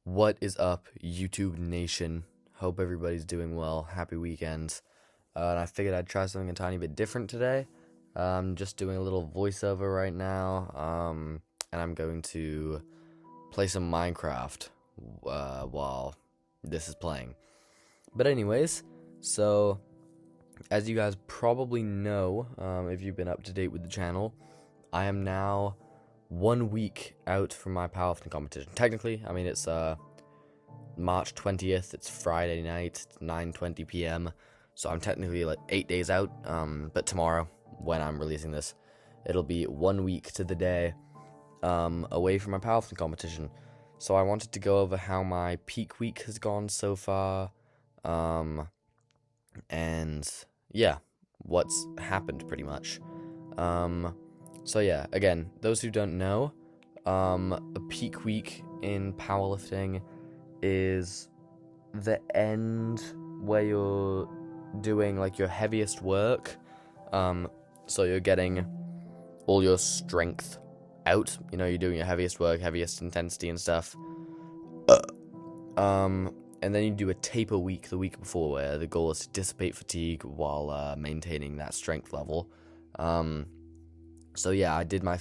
What is up, YouTube Nation? Hope everybody's doing well. Happy weekend. And I figured I'd try something a tiny bit different today. I'm just doing a little voiceover right now. And I'm going to play some Minecraft while this is playing. But anyways, so as you guys probably know, if you've been up to date with the channel, I am now 1 week out from my powerlifting competition. Technically, I mean, it's March 20th, it's Friday night, it's 9:20 p.m., so I'm technically like 8 days out, but tomorrow, when I'm releasing this, it'll be 1 week to the day away from my powerlifting competition. So I wanted to go over how my peak week has gone so far, and yeah, what's happened pretty much. So yeah, again, those who don't know, a peak week in powerlifting is the end where you're doing like your heaviest work. So you're getting all your strength out. You know, you're doing your heaviest work, heaviest intensity and stuff. And then you do a taper week the week before, where the goal is to dissipate fatigue while maintaining that strength level. So yeah, I did my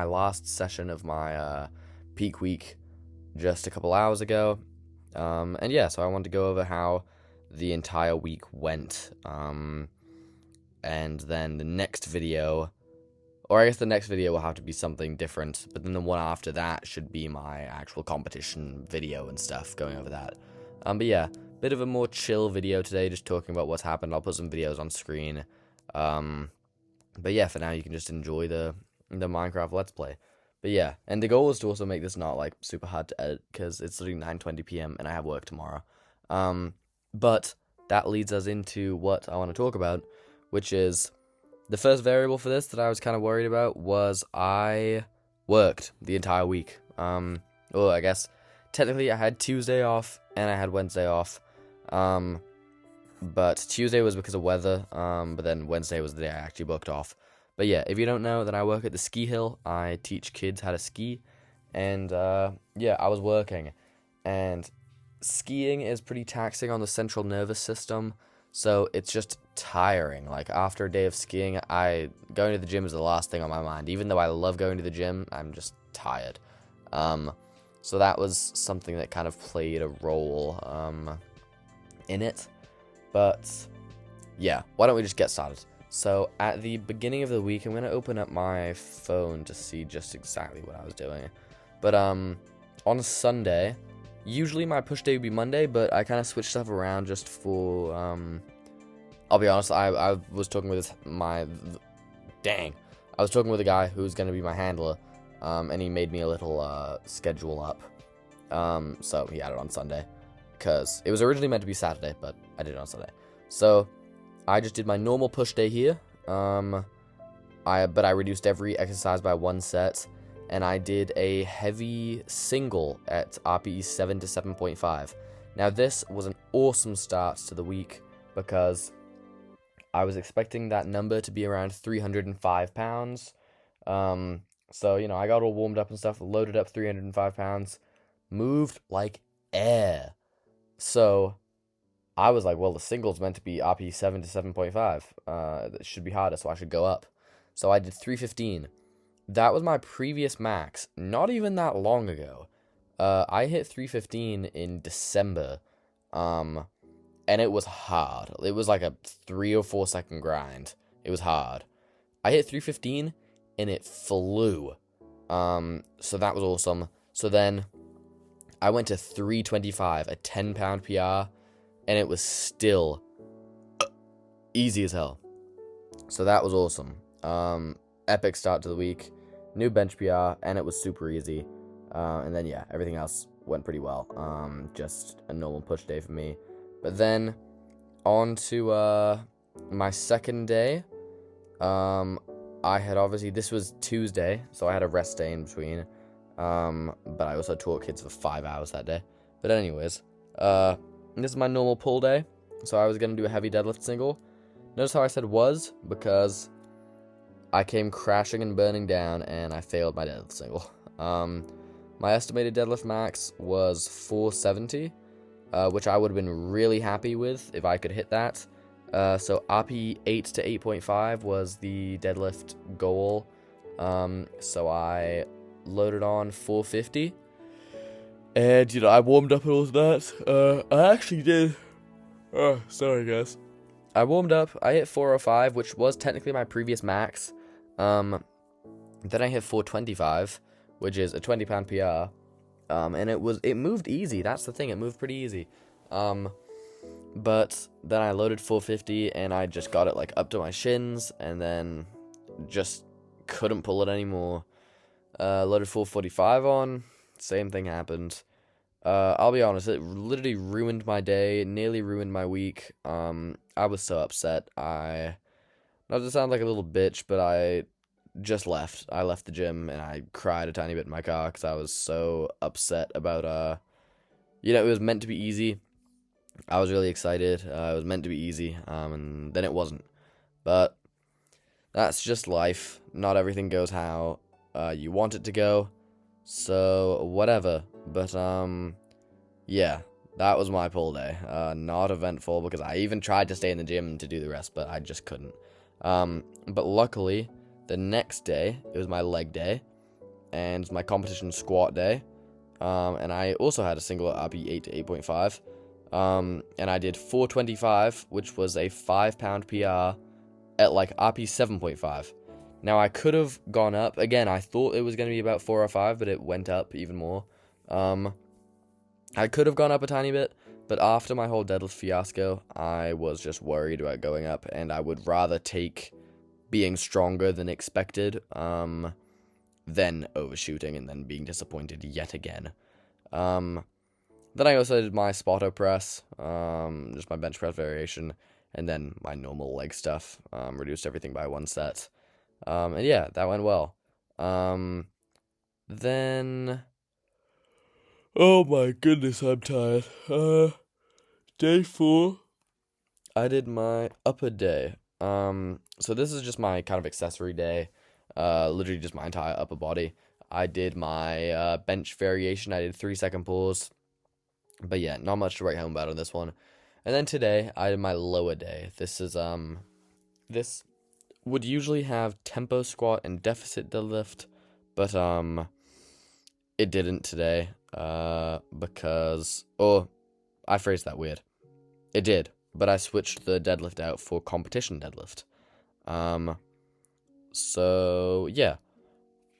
last session of my peak week just a couple hours ago, and yeah, so I wanted to go over how the entire week went, and then the next video, or I guess the next video will have to be something different, but then the one after that should be my actual competition video and stuff, going over that. But yeah, bit of a more chill video today, just talking about what's happened. I'll put some videos on screen, but yeah, for now you can just enjoy the Minecraft Let's Play. But yeah, and the goal is to also make this not like super hard to edit, because it's literally 9:20 p.m. and I have work tomorrow. But that leads us into what I want to talk about, which is the first variable for this that I was kind of worried about was I worked the entire week. Well, I guess technically I had Tuesday off and I had Wednesday off. But Tuesday was because of weather, but then Wednesday was the day I actually booked off. But yeah, if you don't know, then I work at the ski hill. I teach kids how to ski, and yeah, I was working. And skiing is pretty taxing on the central nervous system, so it's just tiring. Like, after a day of skiing, going to the gym is the last thing on my mind. Even though I love going to the gym, I'm just tired. So that was something that kind of played a role in it. But yeah, why don't we just get started? So at the beginning of the week, I'm going to open up my phone to see just exactly what I was doing. But on Sunday, usually my push day would be Monday, but I kind of switched stuff around just for, I'll be honest, I was talking with I was talking with a guy who's going to be my handler, and he made me a little schedule up. So he had it on Sunday, because it was originally meant to be Saturday, but I did it on Sunday. So I just did my normal push day here. But I reduced every exercise by 1 set, and I did a heavy single at RPE 7 to 7.5. Now this was an awesome start to the week, because I was expecting that number to be around 305 pounds. So, you know, I got all warmed up and stuff, loaded up 305 pounds, moved like air. So I was like, well, the single's meant to be RP 7 to 7.5. It should be harder, so I should go up. So I did 315. That was my previous max, not even that long ago. I hit 315 in December, and it was hard. It was like a 3 or 4 second grind. It was hard. I hit 315, and it flew. So that was awesome. So then I went to 325, a 10-pound PR, and it was still easy as hell. So that was awesome. Epic start to the week, new bench PR, and it was super easy. And then yeah, everything else went pretty well. Just a normal push day for me. But then on to my second day. I had obviously, this was Tuesday, so I had a rest day in between. But I also taught kids for 5 hours that day. But anyways, this is my normal pull day, so I was going to do a heavy deadlift single. Notice how I said was, because I came crashing and burning down, and I failed my deadlift single. my estimated deadlift max was 470, which I would have been really happy with if I could hit that. So RP 8 to 8.5 was the deadlift goal. So I loaded on 450. And, you know, I warmed up and all that. I actually did. Oh, sorry, guys. I warmed up. I hit 405, which was technically my previous max. Then I hit 425, which is a 20-pound PR. And it moved easy. That's the thing. It moved pretty easy. But then I loaded 450, and I just got it, like, up to my shins, and then just couldn't pull it anymore. Loaded 445 on. Same thing happened. I'll be honest, it literally ruined my day, nearly ruined my week. I was so upset. Not to sound like a little bitch, but I just left. I left the gym, and I cried a tiny bit in my car, because I was so upset about, you know, it was meant to be easy. I was really excited. It was meant to be easy, and then it wasn't. But that's just life. Not everything goes how you want it to go. So, whatever. But, yeah, that was my pull day. Not eventful, because I even tried to stay in the gym to do the rest, but I just couldn't. But luckily, the next day, it was my leg day, and my competition squat day, and I also had a single RP 8 to 8.5, and I did 425, which was a 5-pound PR at, like, RP 7.5. Now, I could have gone up. Again, I thought it was going to be about 405, but it went up even more. I could have gone up a tiny bit, but after my whole deadlift fiasco, I was just worried about going up, and I would rather take being stronger than expected, than overshooting and then being disappointed yet again. Then I also did my spotter press, just my bench press variation, and then my normal leg stuff, reduced everything by 1 set. And yeah, that went well. Then, oh my goodness, I'm tired. Day 4, I did my upper day. So this is just my kind of accessory day, literally just my entire upper body. I did my, bench variation. I did 3-second pulls, but yeah, not much to write home about on this one. And then today, I did my lower day. This is, this would usually have tempo squat and deficit deadlift, but it didn't today, because, or I phrased that weird. It did, but I switched the deadlift out for competition deadlift. So yeah,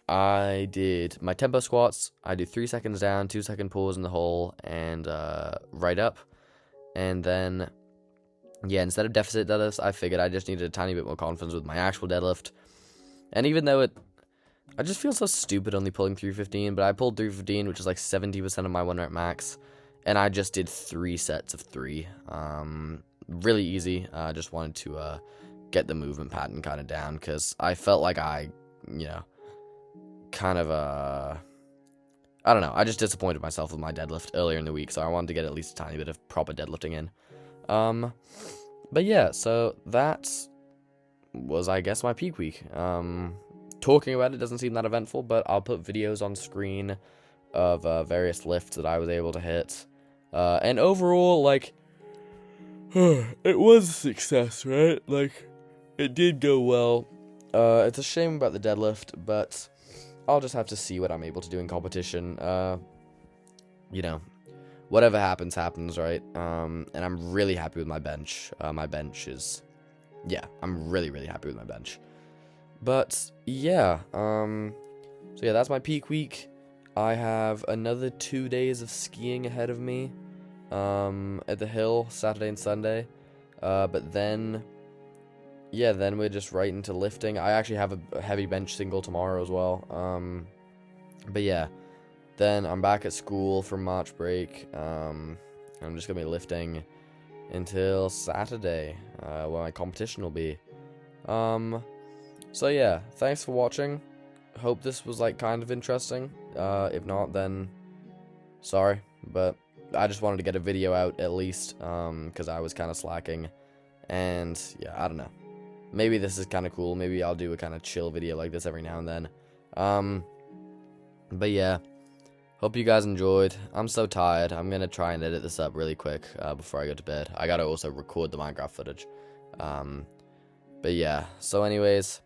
I did my tempo squats. I do 3 seconds down, 2-second pause in the hole, and right up, and then, yeah, instead of deficit deadlifts, I figured I just needed a tiny bit more confidence with my actual deadlift. And even though I just feel so stupid only pulling 315, but I pulled 315, which is like 70% of my 1 rep max, and I just did 3 sets of 3. Really easy. I just wanted to get the movement pattern kind of down, because I felt like I, you know, kind of, I don't know, I just disappointed myself with my deadlift earlier in the week, so I wanted to get at least a tiny bit of proper deadlifting in. But yeah, so that was, I guess, my peak week. Talking about it doesn't seem that eventful, but I'll put videos on screen of various lifts that I was able to hit. And overall, like, it was a success, right? Like, it did go well. It's a shame about the deadlift, but I'll just have to see what I'm able to do in competition. You know, whatever happens, happens, right? And I'm really happy with my bench. My bench is, yeah, I'm really, really happy with my bench. But, yeah, so yeah, that's my peak week. I have another 2 days of skiing ahead of me, at the hill, Saturday and Sunday. But then, yeah, then we're just right into lifting. I actually have a heavy bench single tomorrow as well. But yeah, then I'm back at school for March break. I'm just gonna be lifting until Saturday, where my competition will be. So yeah, thanks for watching. Hope this was, like, kind of interesting. If not, then sorry, but I just wanted to get a video out at least, because I was kind of slacking. And yeah, I don't know. Maybe this is kind of cool. Maybe I'll do a kind of chill video like this every now and then. But yeah, Hope you guys enjoyed. I'm so tired. I'm going to try and edit this up really quick before I go to bed. I got to also record the Minecraft footage. But yeah, so anyways,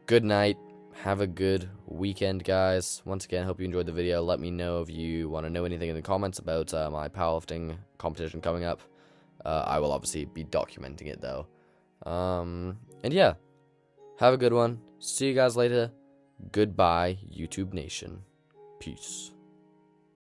good night. Have a good weekend, guys. Once again, hope you enjoyed the video. Let me know if you want to know anything in the comments about my powerlifting competition coming up. I will obviously be documenting it, though. And yeah, have a good one. See you guys later. Goodbye, YouTube Nation. Peace.